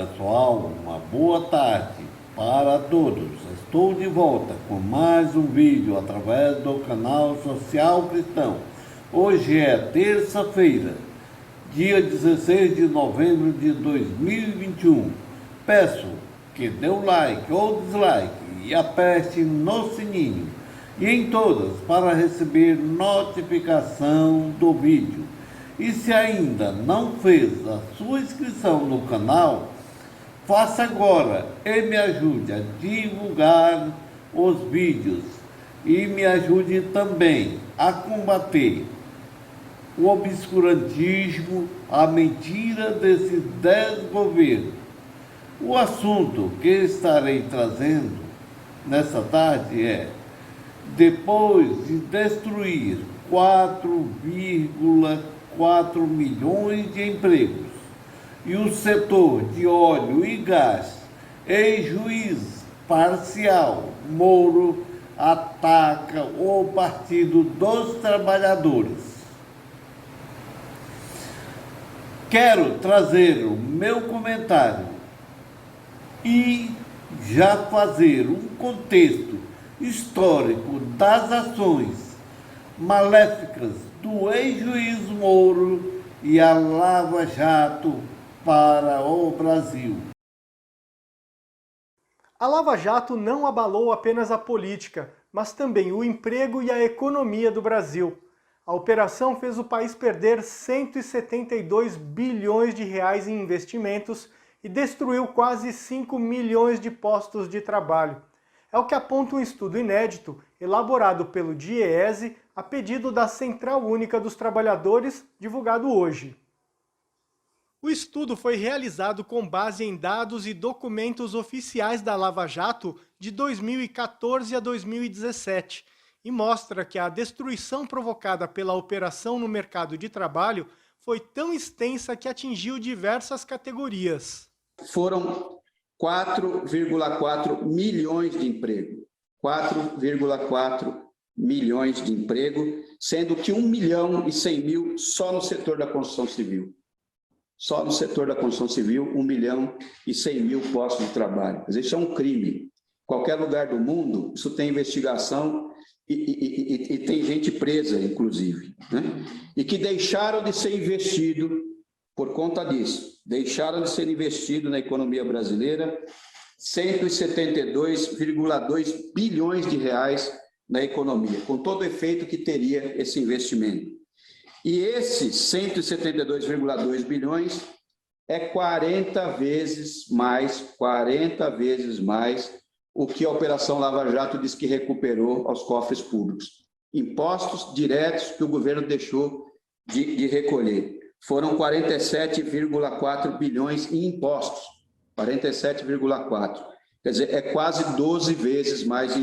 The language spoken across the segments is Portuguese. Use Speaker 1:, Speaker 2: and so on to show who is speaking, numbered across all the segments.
Speaker 1: pessoal, uma boa tarde para todos. Estou de volta com mais um vídeo através do canal Social Cristão. Hoje é terça-feira, dia 16 de novembro de 2021. Peço que dê o like ou dislike e aperte no sininho e em todas para receber notificação do vídeo. E se ainda não fez a sua inscrição no canal, faça agora e me ajude a divulgar os vídeos e me ajude também a combater o obscurantismo, a mentira desse desgoverno. O assunto que estarei trazendo nessa tarde é: depois de destruir 4,4 milhões de empregos e o setor de óleo e gás em juízo parcial, Moro ataca o Partido dos Trabalhadores. Quero trazer o meu comentário e já fazer um contexto histórico das ações maléficas do ex-juiz Moro e a Lava Jato para o Brasil.
Speaker 2: A Lava Jato não abalou apenas a política, mas também o emprego e a economia do Brasil. A operação fez o país perder 172 bilhões de reais em investimentos e destruiu quase 5 milhões de postos de trabalho. É o que aponta um estudo inédito elaborado pelo DIEESE a pedido da Central Única dos Trabalhadores, divulgado hoje. O estudo foi realizado com base em dados e documentos oficiais da Lava Jato de 2014 a 2017 e mostra que a destruição provocada pela operação no mercado de trabalho foi tão extensa que atingiu diversas categorias.
Speaker 3: Foram 4,4 milhões de emprego. 4,4 milhões de emprego, sendo que 1.100.000 só no setor da construção civil. Só no setor da construção civil, 1.100.000 postos de trabalho. Quer dizer, isso é um crime. Qualquer lugar do mundo, isso tem investigação e tem gente presa, inclusive, né? E que deixaram de ser investido por conta disso. Deixaram de ser investido na economia brasileira 172,2 bilhões de reais na economia, com todo o efeito que teria esse investimento. E esses 172,2 bilhões é 40 vezes mais o que a Operação Lava Jato diz que recuperou aos cofres públicos. Impostos diretos que o governo deixou de recolher. Foram 47,4 bilhões em impostos. 47,4. Quer dizer, é quase 12 vezes mais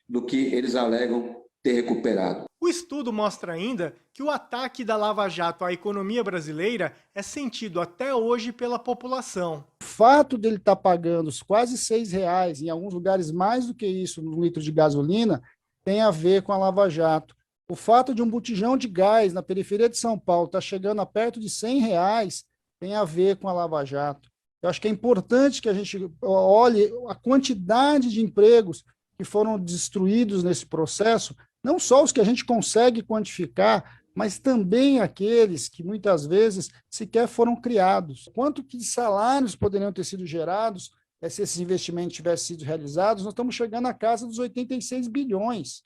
Speaker 3: do que eles alegam ter recuperado.
Speaker 2: O estudo mostra ainda que o ataque da Lava Jato à economia brasileira é sentido até hoje pela população.
Speaker 4: O fato dele estar pagando quase R$6, em alguns lugares mais do que isso, no litro de gasolina, tem a ver com a Lava Jato. O fato de um botijão de gás na periferia de São Paulo estar chegando a perto de R$100 tem a ver com a Lava Jato. Eu acho que é importante que a gente olhe a quantidade de empregos que foram destruídos nesse processo, não só os que a gente consegue quantificar, mas também aqueles que muitas vezes sequer foram criados. Quanto que de salários poderiam ter sido gerados se esses investimentos tivessem sido realizados? Nós estamos chegando à casa dos 86 bilhões.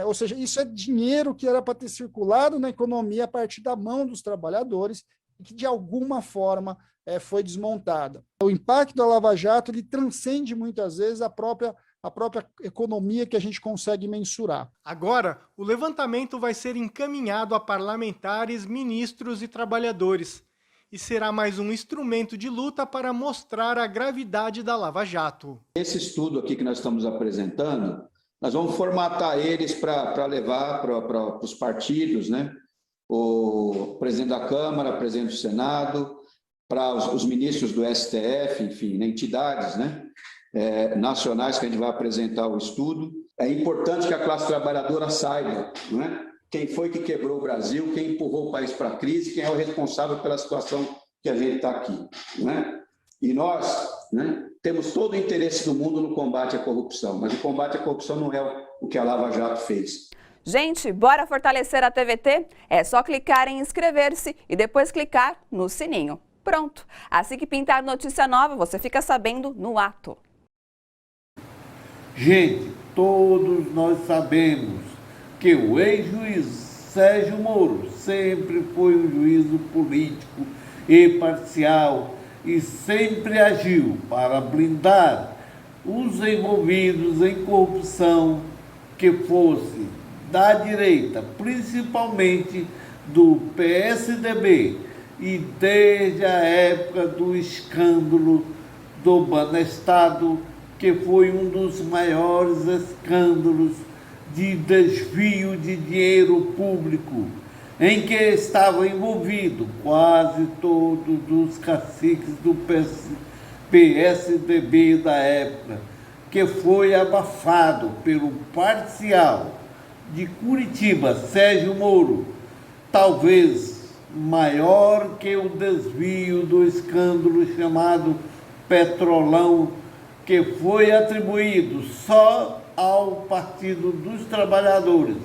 Speaker 4: Ou seja, isso é dinheiro que era para ter circulado na economia a partir da mão dos trabalhadores e que, de alguma forma, foi desmontada. O impacto da Lava Jato ele transcende muitas vezes a própria economia que a gente consegue mensurar.
Speaker 2: Agora, o levantamento vai ser encaminhado a parlamentares, ministros e trabalhadores, e será mais um instrumento de luta para mostrar a gravidade da Lava Jato.
Speaker 3: Esse estudo aqui que nós estamos apresentando, nós vamos formatar eles para levar para os partidos, né? O presidente da Câmara, o presidente do Senado, para os ministros do STF, enfim, né? Entidades, né? Nacionais que a gente vai apresentar o estudo. É importante que a classe trabalhadora saiba, não é? Quem foi que quebrou o Brasil, quem empurrou o país para a crise, quem é o responsável pela situação que a gente está aqui, não é? E nós, né, temos todo o interesse do mundo no combate à corrupção, mas o combate à corrupção não é o que a Lava Jato fez.
Speaker 5: Gente, bora fortalecer a TVT? É só clicar em inscrever-se e depois clicar no sininho. Pronto! Assim que pintar notícia nova, você fica sabendo no ato.
Speaker 1: Gente, todos nós sabemos que o ex-juiz Sérgio Moro sempre foi um juízo político e parcial e sempre agiu para blindar os envolvidos em corrupção, que fosse da direita, principalmente do PSDB, e desde a época do escândalo do Banestado, que foi um dos maiores escândalos de desvio de dinheiro público, em que estavam envolvidos quase todos os caciques do PSDB da época, que foi abafado pelo parcial de Curitiba, Sérgio Moro, talvez maior que o desvio do escândalo chamado Petrolão, que foi atribuído só ao Partido dos Trabalhadores,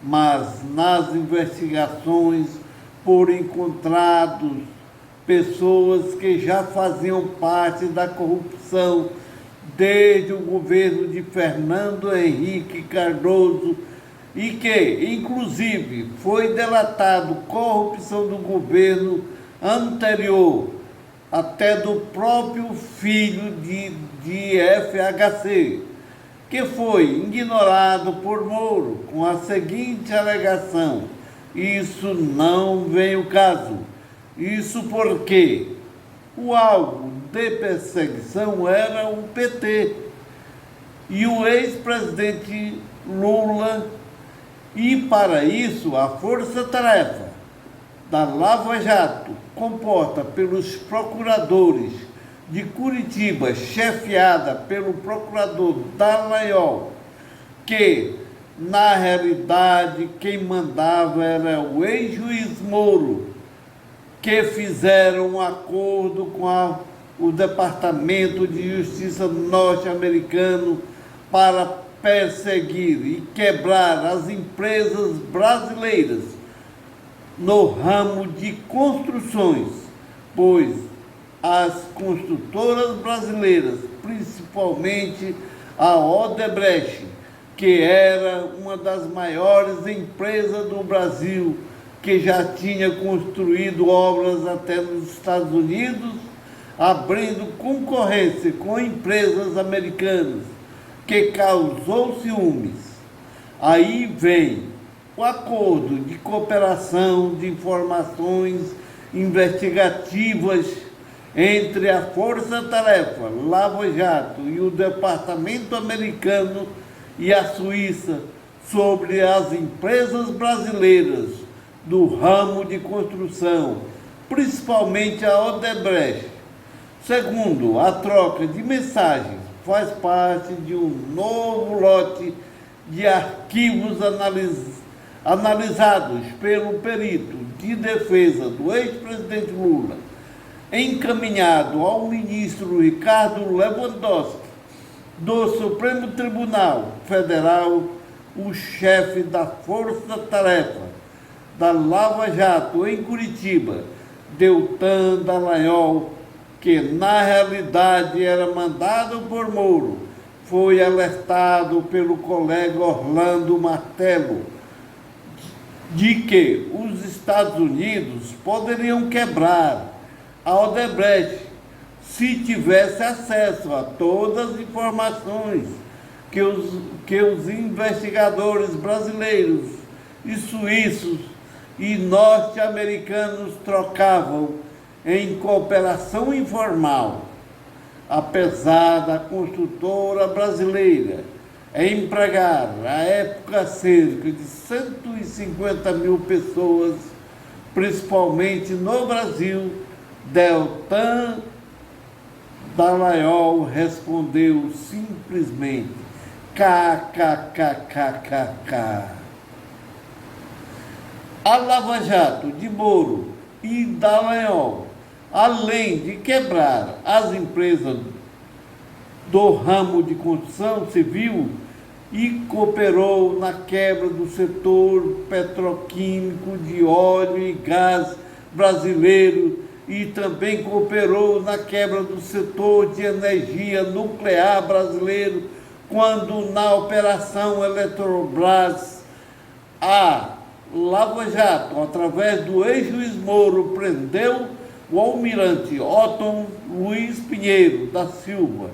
Speaker 1: mas nas investigações foram encontrados pessoas que já faziam parte da corrupção desde o governo de Fernando Henrique Cardoso e que, inclusive, foi delatado corrupção do governo anterior, até do próprio filho de FHC, que foi ignorado por Moro com a seguinte alegação: isso não vem ao caso. Isso porque o alvo de perseguição era o PT e o ex-presidente Lula, e para isso a força-tarefa da Lava Jato, composta pelos procuradores de Curitiba, chefiada pelo procurador Dallagnol, que na realidade quem mandava era o ex-juiz Moro, que fizeram um acordo com o Departamento de Justiça norte-americano para perseguir e quebrar as empresas brasileiras no ramo de construções, pois as construtoras brasileiras, principalmente a Odebrecht, que era uma das maiores empresas do Brasil, que já tinha construído obras até nos Estados Unidos, abrindo concorrência com empresas americanas, que causou ciúmes. Aí vem o acordo de cooperação de informações investigativas entre a Força-Tarefa, Lava Jato e o Departamento Americano e a Suíça sobre as empresas brasileiras do ramo de construção, principalmente a Odebrecht. Segundo, a troca de mensagens faz parte de um novo lote de arquivos analisados pelo perito de defesa do ex-presidente Lula, encaminhado ao ministro Ricardo Lewandowski, do Supremo Tribunal Federal, o chefe da Força-Tarefa da Lava Jato em Curitiba, Deltan Dallagnol, que na realidade era mandado por Moro, foi alertado pelo colega Orlando Martello de que os Estados Unidos poderiam quebrar a Odebrecht se tivesse acesso a todas as informações que os investigadores brasileiros e suíços e norte-americanos trocavam em cooperação informal. Apesar da construtora brasileira empregar, à época, cerca de 150 mil pessoas, principalmente no Brasil, Deltan Dallagnol respondeu simplesmente kkkkkk. A Lava Jato de Moro e Dallagnol além de quebrar as empresas do ramo de construção civil, e cooperou na quebra do setor petroquímico de óleo e gás brasileiro e também cooperou na quebra do setor de energia nuclear brasileiro, quando na Operação Eletrobras a Lava Jato, através do ex-juiz Moro, prendeu o almirante Otton Luiz Pinheiro da Silva,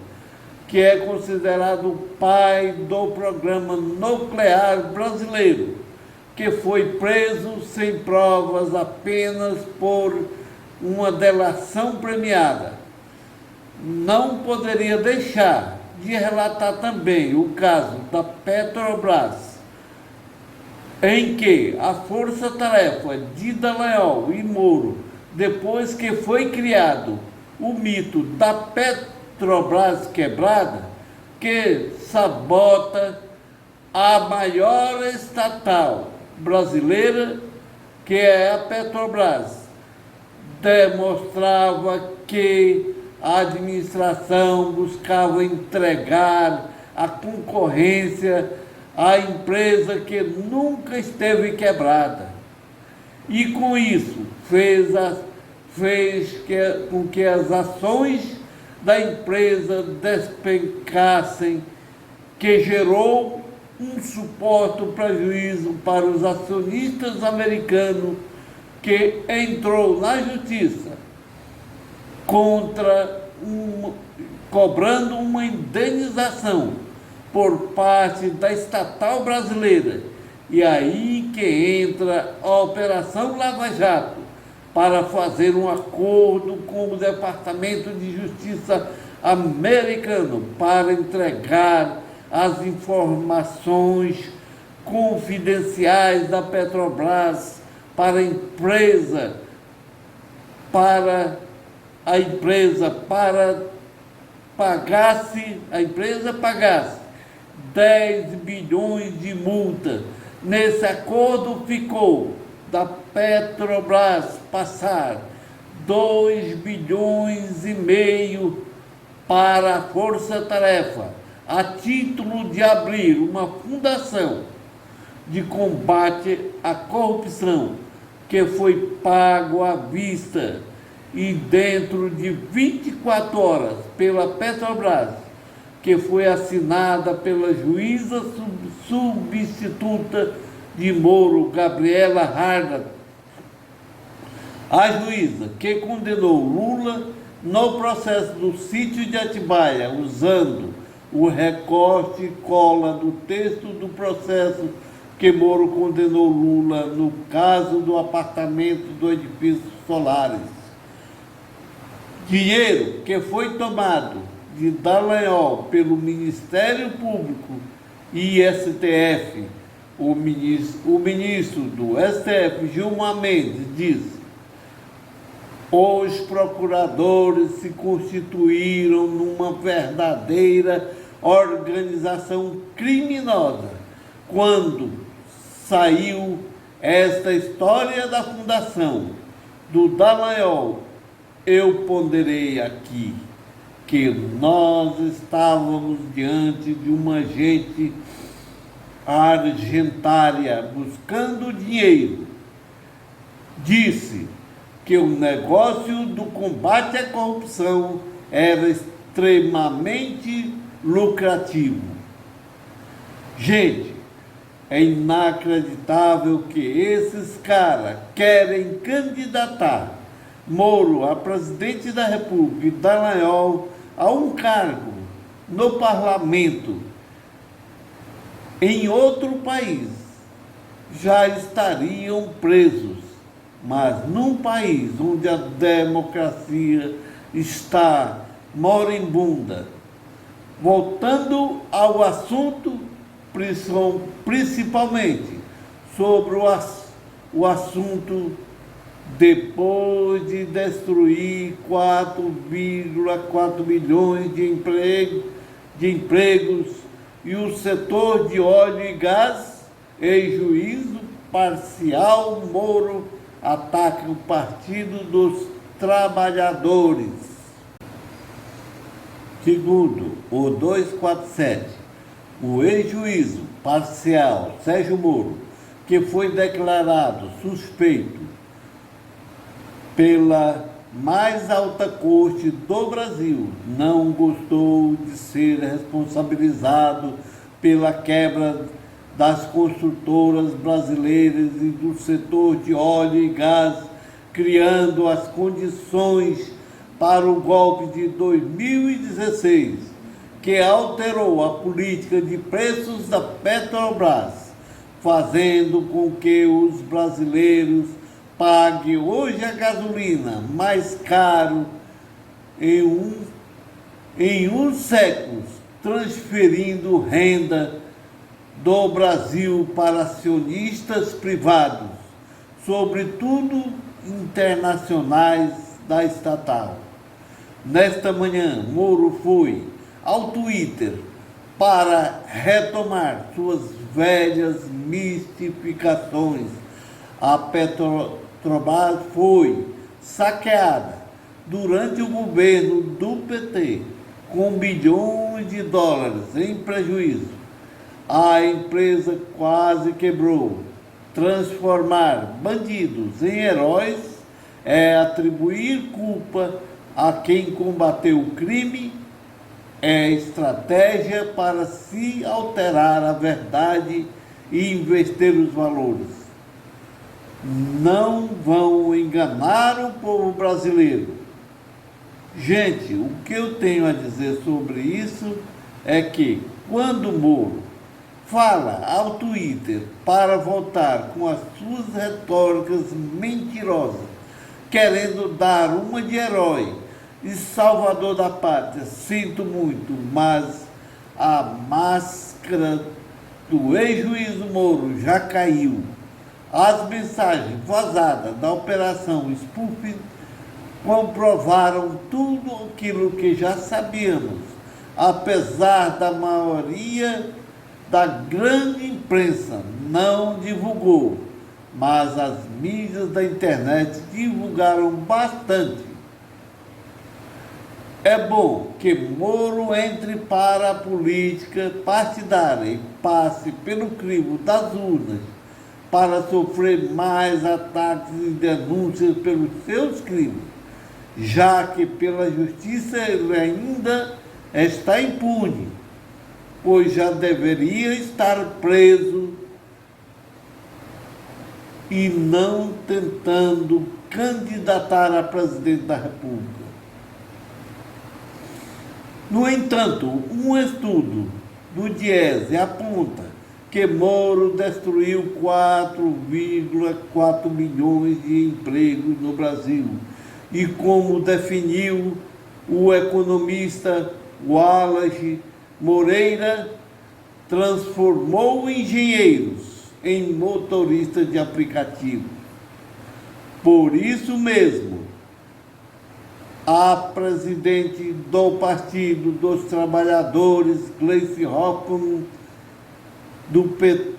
Speaker 1: que é considerado o pai do programa nuclear brasileiro, que foi preso sem provas apenas por uma delação premiada. Não poderia deixar de relatar também o caso da Petrobras, em que a força-tarefa de Dallagnol e Moro, depois que foi criado o mito da Petrobras quebrada, que sabota a maior estatal brasileira, que é a Petrobras, demonstrava que a administração buscava entregar a concorrência à empresa que nunca esteve quebrada. E com isso fez com que as ações da empresa despencassem, que gerou um suposto prejuízo para os acionistas americanos, que entrou na justiça cobrando uma indenização por parte da estatal brasileira. E aí que entra a Operação Lava Jato, para fazer um acordo com o Departamento de Justiça americano para entregar as informações confidenciais da Petrobras para a empresa pagasse 10 bilhões de multa. Nesse acordo ficou da Petrobras passar 2,5 bilhões para a Força-Tarefa, a título de abrir uma fundação de combate à corrupção, que foi pago à vista e dentro de 24 horas pela Petrobras, que foi assinada pela juíza substituta de Moro, Gabriela Harder, a juíza que condenou Lula no processo do sítio de Atibaia, usando o recorte e cola do texto do processo que Moro condenou Lula no caso do apartamento do edifício Solares. Dinheiro que foi tomado de Dallagnol pelo Ministério Público e STF. O ministro do STF, Gilmar Mendes, disse: os procuradores se constituíram numa verdadeira organização criminosa. Quando saiu esta história da fundação do Dallagnol, eu ponderei aqui que nós estávamos diante de uma gente argentária buscando dinheiro. Disse que o negócio do combate à corrupção era extremamente lucrativo. Gente, é inacreditável que esses caras querem candidatar Moro a presidente da República e Dallagnol a um cargo no parlamento em outro país. Já estariam presos, mas num país onde a democracia está moribunda. Voltando ao assunto, principalmente sobre o assunto, depois de destruir 4,4 milhões de empregos e o setor de óleo e gás, em juízo parcial, Moro ataca o Partido dos trabalhadores. Segundo o 247, o ex-juízo parcial Sérgio Moro, que foi declarado suspeito pela mais alta corte do Brasil, não gostou de ser responsabilizado pela quebra das construtoras brasileiras e do setor de óleo e gás, criando as condições para o golpe de 2016, que alterou a política de preços da Petrobras, fazendo com que os brasileiros paguem hoje a gasolina mais caro em um século, transferindo renda do Brasil para acionistas privados, sobretudo internacionais da estatal. Nesta manhã, Moro foi ao Twitter para retomar suas velhas mistificações. A Petrobras foi saqueada durante o governo do PT com bilhões de dólares em prejuízo. A empresa quase quebrou. Transformar bandidos em heróis é atribuir culpa a quem combateu o crime, é estratégia para se alterar a verdade e inverter os valores. Não vão enganar o povo brasileiro. Gente, o que eu tenho a dizer sobre isso é que quando Moro fala ao Twitter para voltar com as suas retóricas mentirosas, querendo dar uma de herói e salvador da pátria, sinto muito, mas a máscara do ex-juiz Moro já caiu. As mensagens vazadas da Operação Spoofing comprovaram tudo aquilo que já sabíamos, apesar da maioria da grande imprensa não divulgou, mas as mídias da internet divulgaram bastante. É bom que Moro entre para a política partidária e passe pelo crivo das urnas para sofrer mais ataques e denúncias pelos seus crimes, já que pela justiça ele ainda está impune, pois já deveria estar preso e não tentando candidatar a presidente da República. No entanto, um estudo do Diese aponta que Moro destruiu 4,4 milhões de empregos no Brasil e, como definiu o economista Wallace Moreira, transformou engenheiros em motoristas de aplicativo. Por isso mesmo, a presidente do Partido dos Trabalhadores, Gleisi Hoffmann, do PT-PR,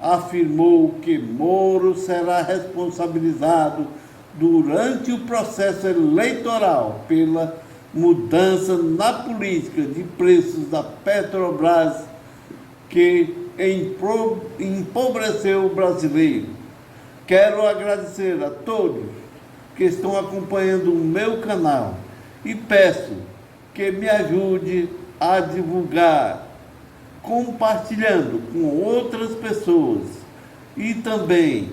Speaker 1: afirmou que Moro será responsabilizado durante o processo eleitoral pela mudança na política de preços da Petrobras que empobreceu o brasileiro. Quero agradecer a todos que estão acompanhando o meu canal e peço que me ajude a divulgar, compartilhando com outras pessoas e também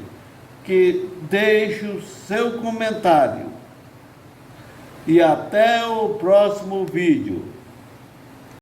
Speaker 1: que deixe o seu comentário. E até o próximo vídeo.